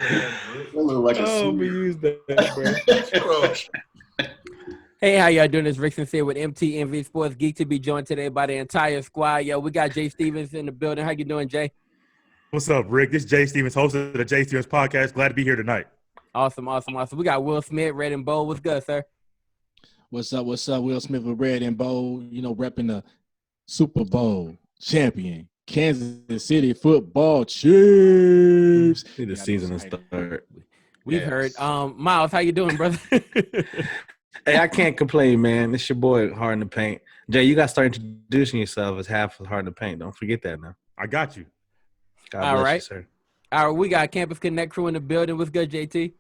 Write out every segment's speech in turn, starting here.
We use that, bro. Hey, how y'all doing? It's Rick Sincere with MTMV Sports Geek to be joined today by the entire squad. Yo, we got Jay Stevens in the building. How you doing, Jay? What's up, Rick? This is Jay Stevens, host of the Jay Stevens podcast. Glad to be here tonight. Awesome. We got Will Smith, Red and Bold. What's good, sir? What's up? Will Smith with Red and Bold, repping the Super Bowl champion, Kansas City football Chiefs. The season is start. We've heard. Miles, how you doing, brother? Hey, I can't complain, man. It's your boy, Hard in the Paint. Jay, you got to start introducing yourself as half of Hard in the Paint. Don't forget that now. I got you. God bless you, sir. All right, we got Campus Connect crew in the building. What's good, JT?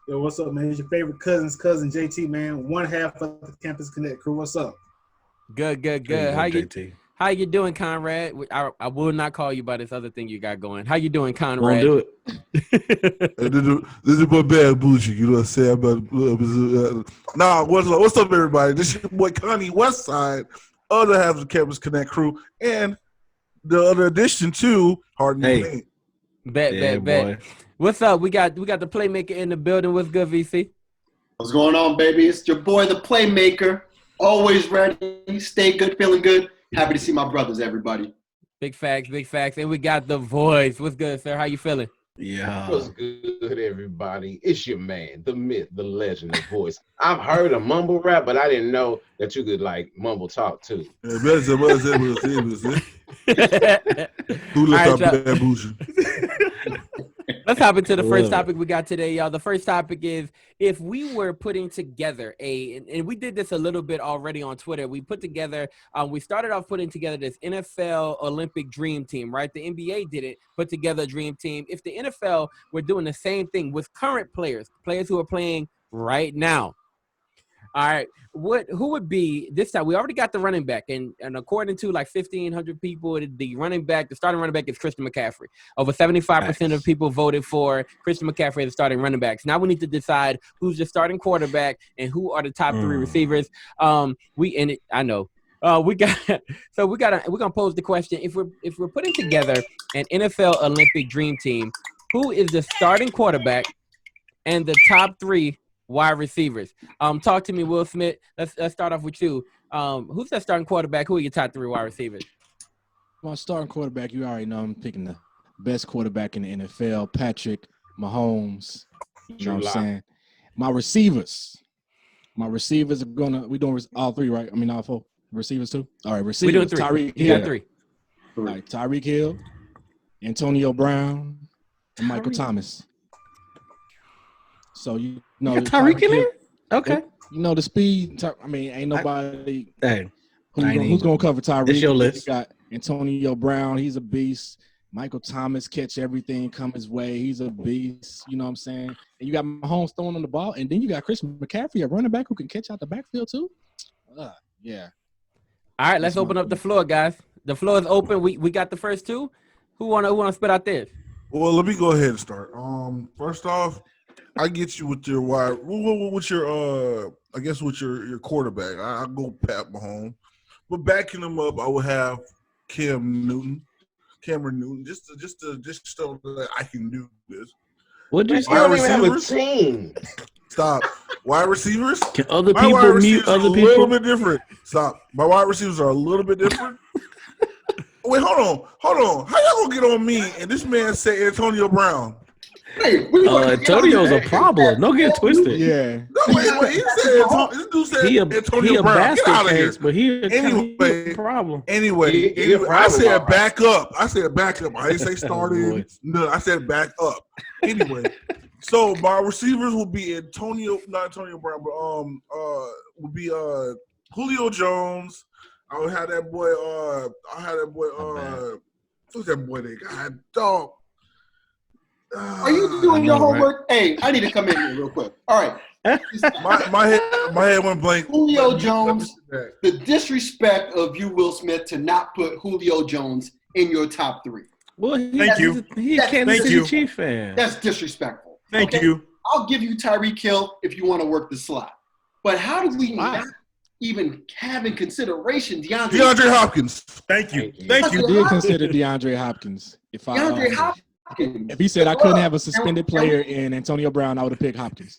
Yo, what's up, man? It's your favorite cousin JT, man. One half of the Campus Connect crew. What's up? Good. How you doing, Conrad? I will not call you by this other thing you got going. How you doing, Conrad? Won't do it. This is my bad bougie. You know what I'm saying? What's up, everybody? This is your boy Connie Westside, other half of the Campus Connect crew, and the other addition to Hard and Paint. Bet. What's up? We got the playmaker in the building. What's good, VC? What's going on, baby? It's your boy, the playmaker. Always ready. Stay good, feeling good. Happy to see my brothers, everybody. Big facts. And we got the voice. What's good, sir? How you feeling? Yeah. What's good, everybody? It's your man, the myth, the legend, the voice. I've heard of mumble rap, but I didn't know that you could mumble talk too. Who let up that bougie? Let's hop into the first topic we got today, y'all. The first topic is if we were putting together and we did this a little bit already on Twitter. We put together, we started off putting together this NFL Olympic Dream Team, right? The NBA did it, put together a Dream Team. If the NFL were doing the same thing with current players who are playing right now, all right, who would be this time? We already got the running back, and according to 1,500 people, the starting running back is Christian McCaffrey. Over 75% of people voted for Christian McCaffrey as the starting running backs. Now we need to decide who's the starting quarterback and who are the top three receivers. We're gonna pose the question: if we're putting together an NFL Olympic Dream Team, who is the starting quarterback and the top three wide receivers? Talk to me, Will Smith. Let's start off with you. Who's that starting quarterback? Who are your top three wide receivers? Well, starting quarterback, you already know I'm picking the best quarterback in the NFL, Patrick Mahomes. You know what I'm saying? My receivers are we doing all three, right? I mean, all four receivers too. All right, receivers. We doing three. You got three. All right, Tyreek Hill, Antonio Brown, and Michael Thomas. So Tyreek in there? Okay. The speed. Ain't nobody. Hey, who's gonna cover Tyreek? It's your list. You got Antonio Brown. He's a beast. Michael Thomas catch everything come his way. He's a beast. You know what I'm saying? And you got Mahomes throwing on the ball, and then you got Christian McCaffrey, a running back who can catch out the backfield too. Yeah. All right, let's open up the floor, guys. The floor is open. We got the first two. Who wanna spit out this? Well, let me go ahead and start. First off, I get you with your quarterback. I go Pat Mahomes, but backing him up, I would have Cameron Newton, just to show that I can do this. What do you don't even have a team? Stop. Wide receivers? Can other people mute other people? A little bit different. Stop. My wide receivers are a little bit different. Wait, hold on. How y'all gonna get on me and this man say Antonio Brown? Hey, Antonio's a problem. Don't get twisted. Yeah. No, wait. He said this dude said Antonio Brown. Get out of here. But he a problem. Anyway, I said back up. I didn't say started. No, I said back up. Anyway, so my receivers will be not Antonio Brown, but would be Julio Jones. I would have that boy. Who's that boy? They got dog. Are you doing your homework? Right? Hey, I need to come in here real quick. All right. my head went blank. Julio Jones, the disrespect of you, Will Smith, to not put Julio Jones in your top three. Well, Thank you. He's a Kansas City Chief fan. That's disrespectful. Thank you. I'll give you Tyreek Hill if you want to work the slot. But how do we not even have in consideration DeAndre Hopkins? Thank you. I did consider DeAndre Hopkins. DeAndre Hopkins If he said I couldn't have a suspended player in Antonio Brown, I would have picked Hopkins.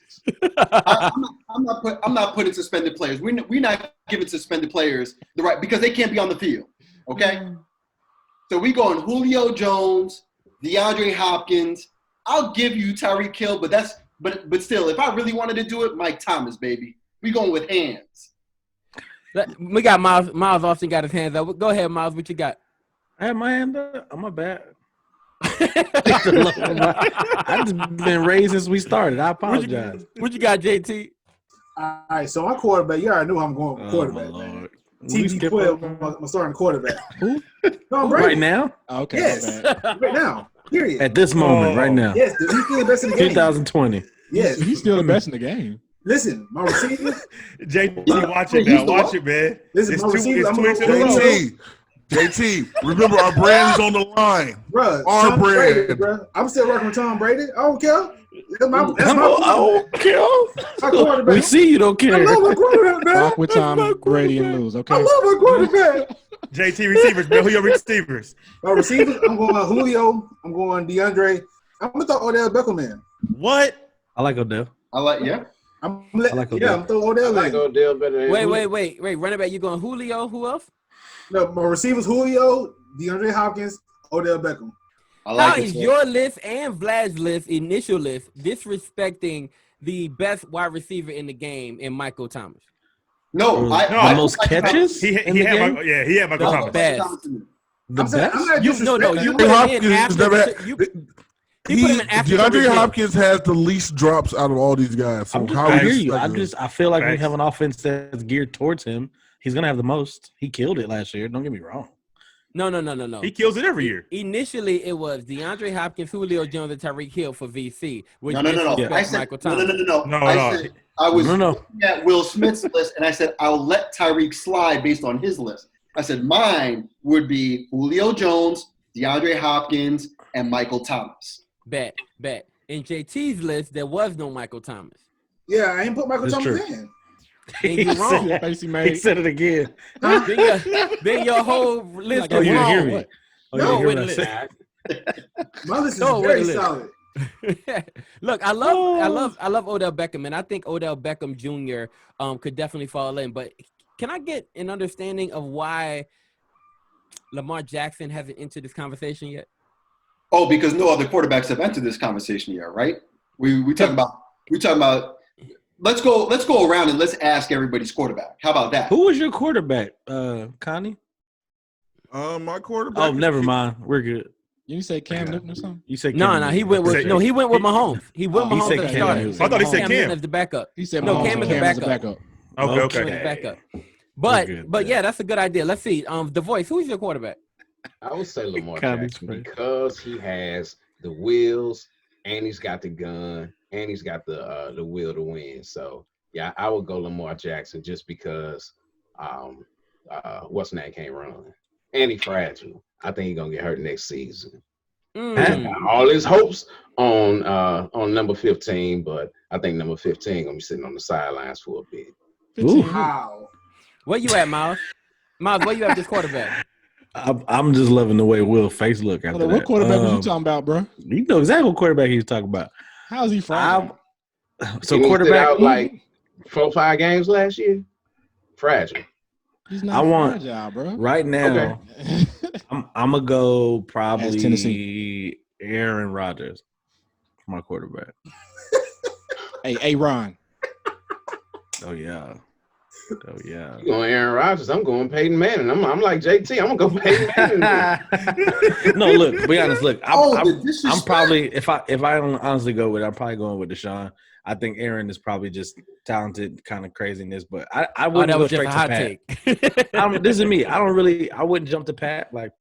I'm not putting suspended players. We're not giving suspended players the right because they can't be on the field. Okay. So we going Julio Jones, DeAndre Hopkins. I'll give you Tyreek Hill, but still, if I really wanted to do it, Mike Thomas, baby. We going with hands. We got Miles. Miles Austin got his hands up. Go ahead, Miles. What you got? I had my hand up. I'm bad. I've just been raised since we started. I apologize. What you got, JT? All right, so my quarterback, you already knew how I'm going with quarterback, man. TB12, my starting quarterback. Who? Tom Brady. Right now? Okay. Yes, right now. Period. At this moment, right now. Yes, he's still the best in the game. 2020. Yes, He's still the best in the game. Listen, my receivers. JT, watch it now. Watch it, man. Listen, It's my two receivers. weeks in a row. JT, remember our brand is on the line. Bruh, Our Tom brand. Brady, bruh. I'm still working with Tom Brady. I don't care. That's my I quarterback. We see you don't I care. love my quarterback, man. Rock with Tom Brady and lose. Okay. I love my quarterback. JT receivers, man. Who your receivers? My receivers, I'm going Julio. I'm going DeAndre. I'm going to throw Odell Beckham in. What? I like Odell. I'm throwing Odell I like in. Odell better than Wait. Running back, you going Julio? Who else? No, my receivers, Julio, DeAndre Hopkins, Odell Beckham. How is your list and Vlad's list, initial list, disrespecting the best wide receiver in the game in Michael Thomas? No, the most catches? He had Michael Thomas. Best. The best? I'm not You disrespecting. put him in Hopkins after. never had- You put him in after. DeAndre Hopkins has the least drops out of all these guys. So I hear you. disrespecting him? I feel like we Facts. have an offense that's geared towards him. He's gonna have the most. He killed it last year. Don't get me wrong. No. He kills it every year. Initially, it was DeAndre Hopkins, Julio Jones, and Tyreek Hill for VC. No. disrespects I said Michael Thomas. no. I was looking at Will Smith's list, and I said I'll let Tyreek slide based on his list. I said mine would be Julio Jones, DeAndre Hopkins, and Michael Thomas. Bet. In JT's list, there was no Michael Thomas. Yeah, I ain't put Michael That's Thomas true. in. Then you're wrong. He said it again. Then your whole list Oh, is you didn't hear wrong. me. Oh, No, you wait didn't a hear what I said. My list is No, very wait a minute. solid. Look, I love Odell Beckham, and I think Odell Beckham Jr. Could definitely fall in. But can I get an understanding of why Lamar Jackson hasn't entered this conversation yet? Oh, because no other quarterbacks have entered this conversation yet, right? We talking about. Let's go around and let's ask everybody's quarterback. How about that? Who was your quarterback, Connie? My quarterback. Oh, never mind. We're good. You say Cam Newton or something? You said No, Cam he Newton. went with he went with Mahomes. He went He Mahomes said as Cam starter. Newton. I thought he said Cam Cam. Newton as the backup. He said No, Mahomes Cam is and the Cam is the backup. backup. Cam is the backup. But yeah, that's a good idea. Let's see. The voice. Who's your quarterback? I would say Lamar Common Jackson sense. because he has the wheels and he's got the gun and he's got the will to win. So yeah, I would go Lamar Jackson just because what's name can't run and he's fragile. I think he's gonna get hurt next season. All his hopes on number 15, but I think number 15 gonna be sitting on the sidelines for a bit. Wow. Where you at, Miles? Miles, where you at this quarterback? I'm just loving the way Will face look after Hold on, that. what quarterback was you talking about, bro? You know exactly what quarterback he's talking about. How's he fragile? So He didn't sit quarterback, out like 4 or 5 games last year. Fragile. He's not I want fragile, bro. right now. Okay. I'm gonna go As probably Tennessee. Aaron Rodgers for my quarterback. Hey, Ron. Oh yeah. You going Aaron Rodgers? I'm going Peyton Manning. I'm like JT. I'm gonna go Peyton Manning. No, look. Be honest. Look, I'm disrespect. probably if I don't honestly go with it, I'm probably going with Deshaun. I think Aaron is probably just talented, kind of craziness, but I wouldn't that go was just straight a to hot Pat. take. This is me. I wouldn't jump to Pat. Like,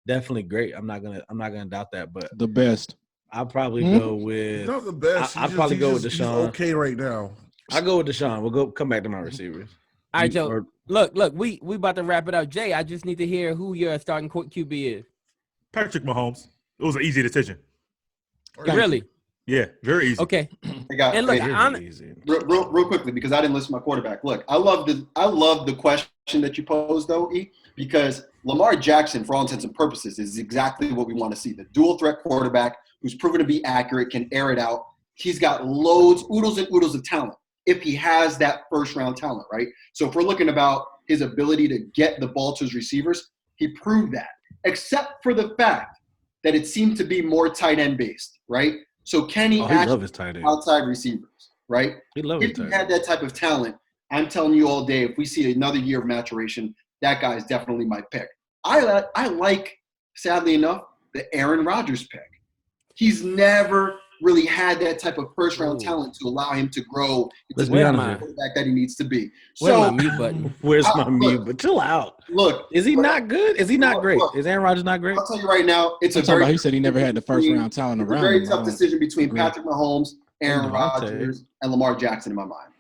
definitely great. I'm not gonna doubt that, but The best. I'll probably go with. He's not the best. I'd probably go with he's Deshaun. okay right now. I'll go with Deshaun. We'll come back to my receivers. All right, Joe. Look, we about to wrap it up. Jay, I just need to hear who your starting QB is. Patrick Mahomes. It was an easy decision. Really? Yeah, very easy. Okay. And look, real quickly because I didn't listen to my quarterback. Look, I love the question that you posed though, E. because Lamar Jackson, for all intents and purposes, is exactly what we want to see. The dual threat quarterback who's proven to be accurate, can air it out. He's got loads, oodles and oodles of talent if he has that first-round talent, right? So if we're looking about his ability to get the ball to his receivers, he proved that, except for the fact that it seemed to be more tight end based, right? So can he love his tight end. outside receivers, right? He loves If he had that type of talent, I'm telling you all day, if we see another year of maturation, that guy is definitely my pick. I like, sadly enough, the Aaron Rodgers pick. He's never really had that type of first-round talent to allow him to grow into the quarterback that he needs to be. Where's my mute button? Where's my mute button? Chill out. Look. Is he not good? Is he not great? Is Aaron Rodgers not great? I'll tell you right now, it's a very. He said he never had the first-round talent around. It's a very tough decision between Patrick Mahomes, Aaron Rodgers, and Lamar Jackson in my mind.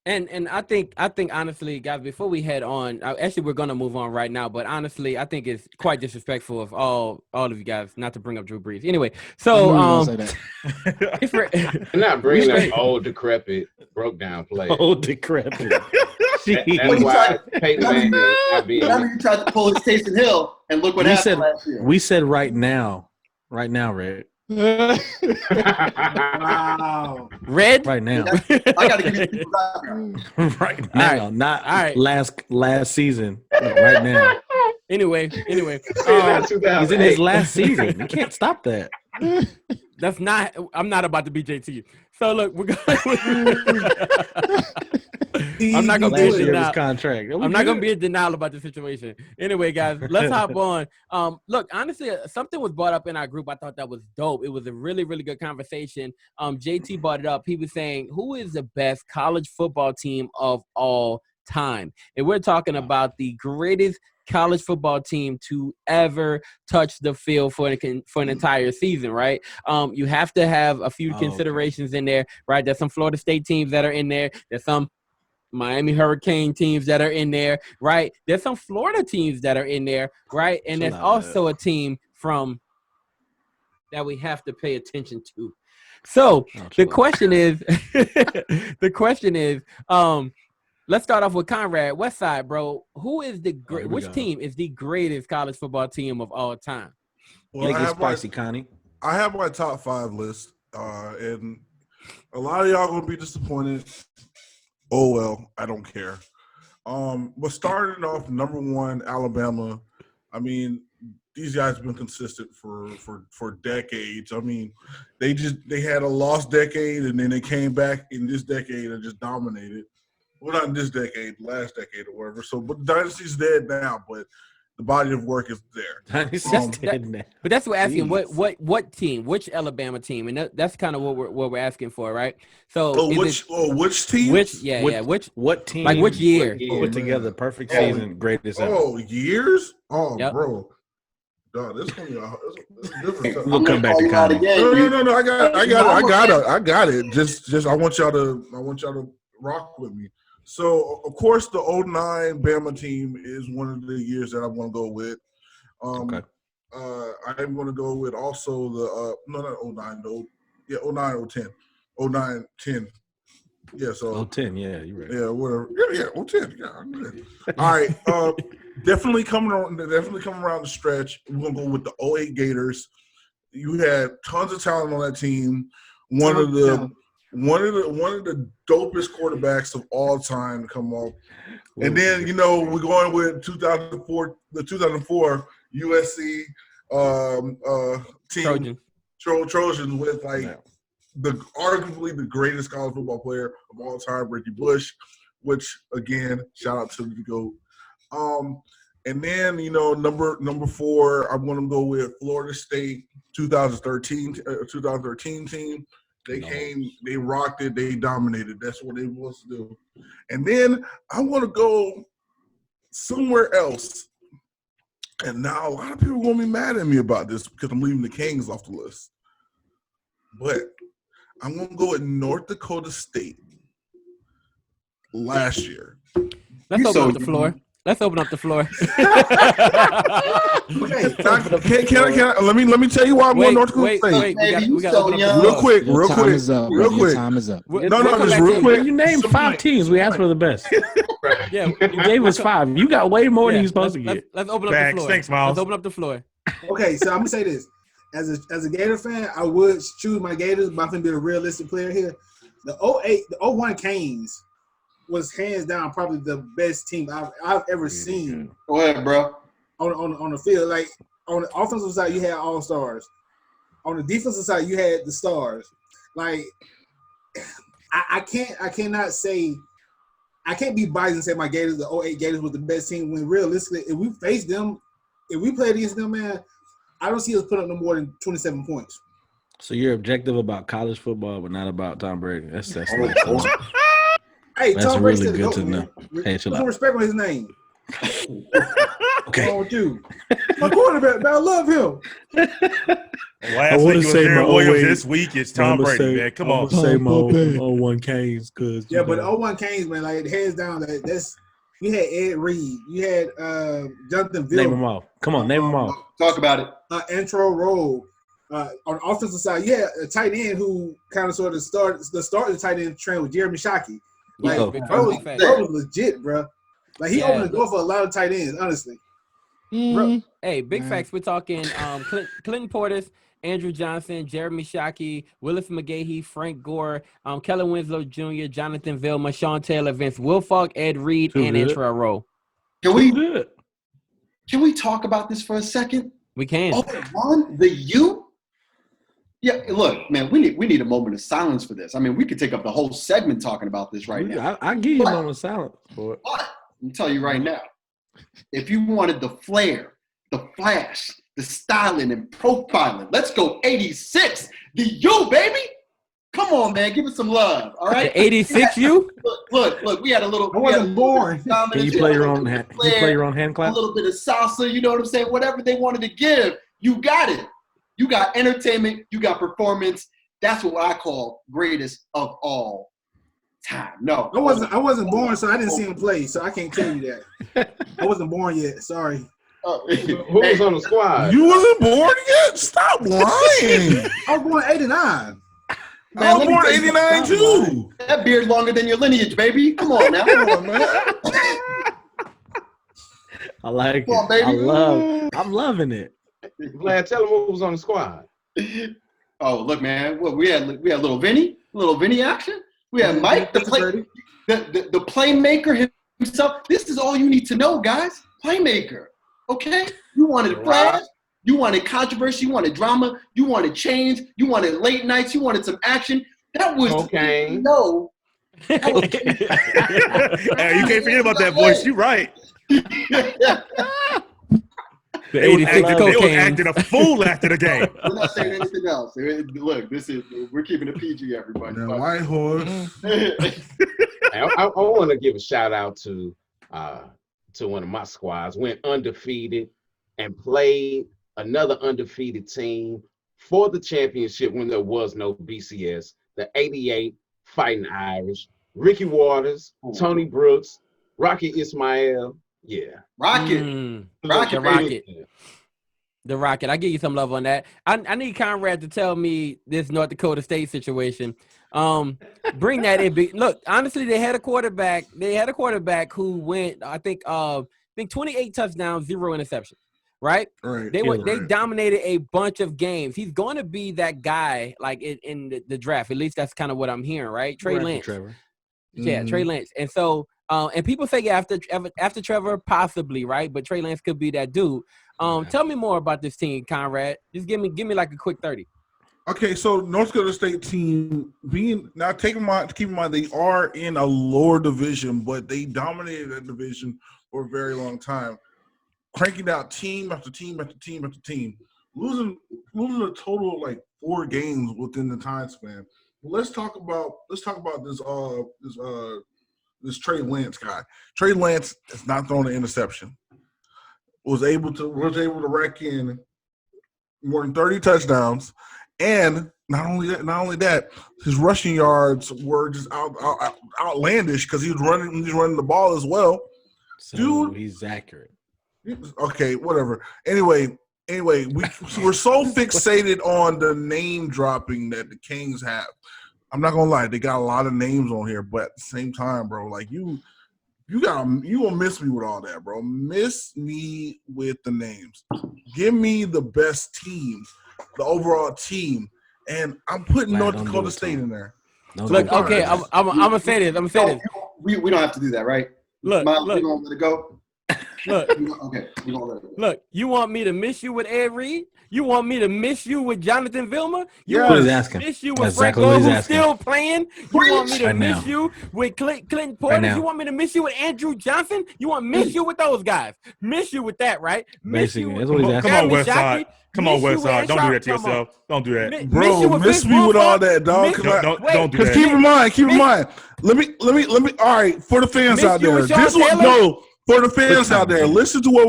And I think honestly, guys, before we head on, actually we're gonna move on right now. But honestly, I think it's quite disrespectful of all of you guys not to bring up Drew Brees. Anyway, so I'm not bringing up old decrepit broke down play. Old decrepit. That's why Peyton Manning not being. Remember you tried to pull his Taysom Hill, and look what happened last year. We said right now, Red. Wow. Red? Right now. I gotta give you people background. Right now, not last season. Right now. Anyway, he's in his last season. You can't stop that. That's not. I'm not about to be JT. So look, we're going. I'm not gonna be in denial. Contract. I'm not gonna be in denial about the situation. Anyway, guys, let's hop on. Look, honestly, something was brought up in our group. I thought that was dope. It was a really, really good conversation. JT brought it up. He was saying, "Who is the best college football team of all time?" And we're talking about the greatest college football team to ever touch the field for an entire season, right? You have to have a few considerations in there, right? There's some Florida State teams that are in there. There's some Miami Hurricane teams that are in there, right? There's some Florida teams that are in there, right? And there's also a team from that we have to pay attention to. So the question is, let's start off with Conrad. West Side, bro. Who is which team is the greatest college football team of all time? Well, I have my top 5 list, and a lot of y'all gonna be disappointed. Oh well, I don't care. But starting off number 1, Alabama. I mean, these guys have been consistent for decades. I mean, they had a lost decade, and then they came back in this decade and just dominated. Well, not in this decade, last decade or whatever. So, but the dynasty's dead now, but the body of work is there. But that's what we're asking. What team? Which Alabama team? And that's kind of what we're asking for, right? So, which team? What team? Like which year? Put together perfect season, greatest ever. Oh, years? Oh, yep. Bro. Dog, this is gonna be a different. We'll come back to Connie. No. I got it. Just I want y'all to rock with me. So, of course, the 09 Bama team is one of the years that I want to go with. Okay. I'm going to go with also the not 09 though. Yeah, 09, 010. 09, 10. Yeah, so 010, yeah, you're right. Yeah, whatever. Yeah, 010. Yeah, I'm good. All right. Definitely coming around the stretch. We're going to go with the 08 Gators. You had tons of talent on that team. One of the dopest quarterbacks of all time to come off. And then, we're going with 2004 USC team Trojans with arguably the greatest college football player of all time, Ricky Bush, which again, shout out to the GOAT. And then, number 4, I'm going to go with Florida State 2013 team. They came, they rocked it, they dominated. That's what they was to do. And then I want to go somewhere else. And now a lot of people are going to be mad at me about this because I'm leaving the Kings off the list. But I'm going to go with North Dakota State last year. Let's open up the floor. Let's open up the floor. Let me tell you why I'm going North Dakota State. We got real quick. Time is up. No, just real quick. You named 5 teams. We asked for the best. Yeah, You gave us 5. You got way more than you're supposed to get. Let's open up Facts. the floor. Thanks, Miles. Let's open up the floor. Okay, so I'm gonna say this. As a Gator fan, I would choose my Gators, but I'm gonna be a realistic player here. The 08, the 01 Canes was hands down probably the best team I've ever seen. Go ahead, bro. On the field. Like on the offensive side, you had all stars. On the defensive side, you had the stars. Like I cannot be biased and say my Gators, the 08 Gators, was the best team when realistically, if we face them, if we play against them, man, I don't see us put up no more than 27 points. So you're objective about college football, but not about Tom Brady. That's Hey, That's Tom Brady really said good go, to know. man. Hey, chill Put out. some respect on his name. Okay. What's wrong with you? My quarterback, man, I love him. Last week was Darren Williams. This week it's Tom Brady, man. Come on. Say my 01 Canes, because Yeah, but the 01 Canes, man, like hands down, that's you had Ed Reed, you had Jonathan name them Vilma, all. Come on, name them all. Talk about it. Antro Roll. On the offensive side, you had a tight end who kind of sort of started the tight end train with Jeremy Shockey. Like, Oh. bro was legit, bro. Like, he opened the door for a lot of tight ends, honestly. Bro, hey, big facts. We're talking Clinton Portis, Andrew Johnson, Jeremy Shockey, Willis McGahee, Frank Gore, Kellen Winslow Jr., Jonathan Vilma, Sean Taylor, Vince Wilfork, Ed Reed, Too and good. Antero Rowe. Can Good. we talk about this for a second? We can. One, the U. Yeah, look, man, we need a moment of silence for this. I mean, we could take up the whole segment talking about this right now. I give you a moment of silence for it. But I'm tell you right now, if you wanted the flair, the flash, the styling and profiling, let's go 86. The U, baby. Come on, man, give us some love. All right. The 86 U? Look, we had a little. I wasn't born. Can you play your own hand? Can you play your own hand A clap? little bit of salsa, you know what I'm saying? Whatever they wanted to give, you got it. You got entertainment, you got performance. That's what I call greatest of all time. No, I wasn't born, so I didn't see him play, so I can't tell you that. I wasn't born yet. Sorry. Who was on the squad? You wasn't born yet? Stop lying. I was born 89. I was let me born tell you 89 too. that beard longer than your lineage, baby. Come on now. Come on, man. I like Come on, it. baby. I'm loving it. Vlad, tell him who was on the squad. Oh, look, man. Well, we had little Vinny action. We had Mike, the playmaker himself. This is all you need to know, guys. Playmaker. Okay? You wanted flash, you wanted controversy, you wanted drama, you wanted change, you wanted late nights, you wanted some action. That was Okay. No. Hey, you can't forget about that voice. You're right. The They was 86 acting- they was cocaine. acting a fool after the game. We're not saying anything else. Look, we're keeping it PG, everybody. That white horse. I want to give a shout out to one of my squads. Went undefeated and played another undefeated team for the championship when there was no BCS. The '88 Fighting Irish, Ricky Waters, Tony Brooks, Rocky Ismail. Yeah, Rocket. The Rocket. I give you some love on that. I need Conrad to tell me this North Dakota State situation. Bring that in. Look, honestly, they had a quarterback. Who went, I think 28 touchdowns, 0 interceptions. Right? Right. They dominated a bunch of games. He's going to be that guy, like in the draft. At least that's kind of what I'm hearing. Right? Trey Lance. Trevor. Yeah, Trey Lance. And so, and people say after Trevor, possibly, right? But Trey Lance could be that dude. Tell me more about this team, Conrad. Just give me like a quick 30. Okay, so North Dakota State team keep in mind they are in a lower division, but they dominated that division for a very long time, cranking out team after team after team after team, losing a total of like 4 games within the time span. Let's talk about this Trey Lance guy. Trey Lance has not thrown an interception. Was able to rack in more than 30 touchdowns, and not only that, his rushing yards were just outlandish because he was running the ball as well. So Dude, he's accurate. Okay, whatever. Anyway, we're so fixated on the name dropping that the Kings have. I'm not gonna lie, they got a lot of names on here, but at the same time, bro, like You gonna miss me with all that, bro. Miss me with the names. Give me the best teams, the overall team, and I'm putting North Dakota State in there. Look, okay, I'm gonna say this. I'm gonna say this. We don't have to do that, right? Look, Miles, look. we gonna let it go. Look, Okay, we gonna let it go. look. You want me to miss you with Ed Reed? You want me to miss you with Jonathan Vilma? You Yes. want What me he's to asking. miss you with That's Frank exactly what Gore, he's who's asking. still playing? You want me to Right miss now. you with Clinton Right Portis? now. You want me to miss you with Andrew Johnson? You want to miss you with those guys? Miss you with that, right? Miss Basically, you that's with what he's Come asking. on, Jeremy Westside. Shockey. Come on, Miss you with Westside. Don't do that to Come on. yourself. Don't do that. Miss you Bro, with miss Vince me with all Wilfork. that, dog. Miss- Don't do that. Because keep in mind. Let me. All right, for the fans Miss out you there, with Sean this was Taylor? no. For the fans Quick out there, time. listen to what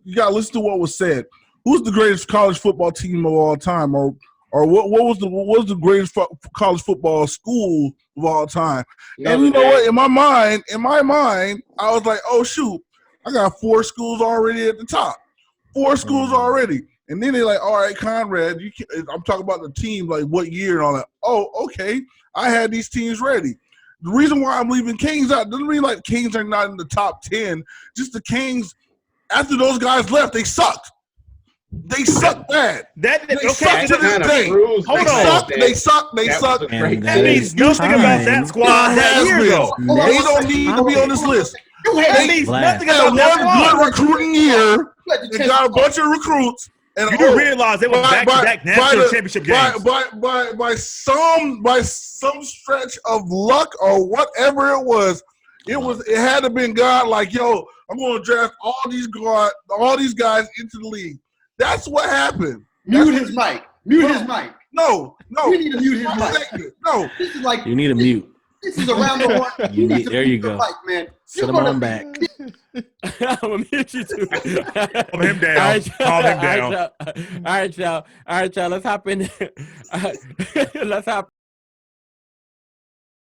you got to listen to what was said. Who's the greatest college football team of all time, or what was the greatest college football school of all time? And you know what? In my mind, I was like, oh shoot, I got 4 schools already at the top. 4 schools already. And then they're like, all right, Conrad, I'm talking about the team, like what year and all that. Oh, okay. I had these teams ready. The reason why I'm leaving Kings out doesn't mean like Kings are not in the top 10. Just the Kings, after those guys left, they sucked. They suck bad. They suck to this day. They suck. That means nothing about that squad that year, though. They don't need to be on this list. That means nothing Had about that one squad. good recruiting year. They got a bunch of recruits. And You do realize they were back-to-back national championship games. By some stretch of luck or whatever it was, it had to been God. Like, yo, I'm going to draft all these guys into the league. That's what happened. Mute his mic. No. You need to mute his mic. No. This is like You need a mute. This is around the horn. There you go. Mic, man. Sit him on back. I'm gonna mute you too. Calm him down. Calm him down. All right, y'all. Let's hop in. Let's hop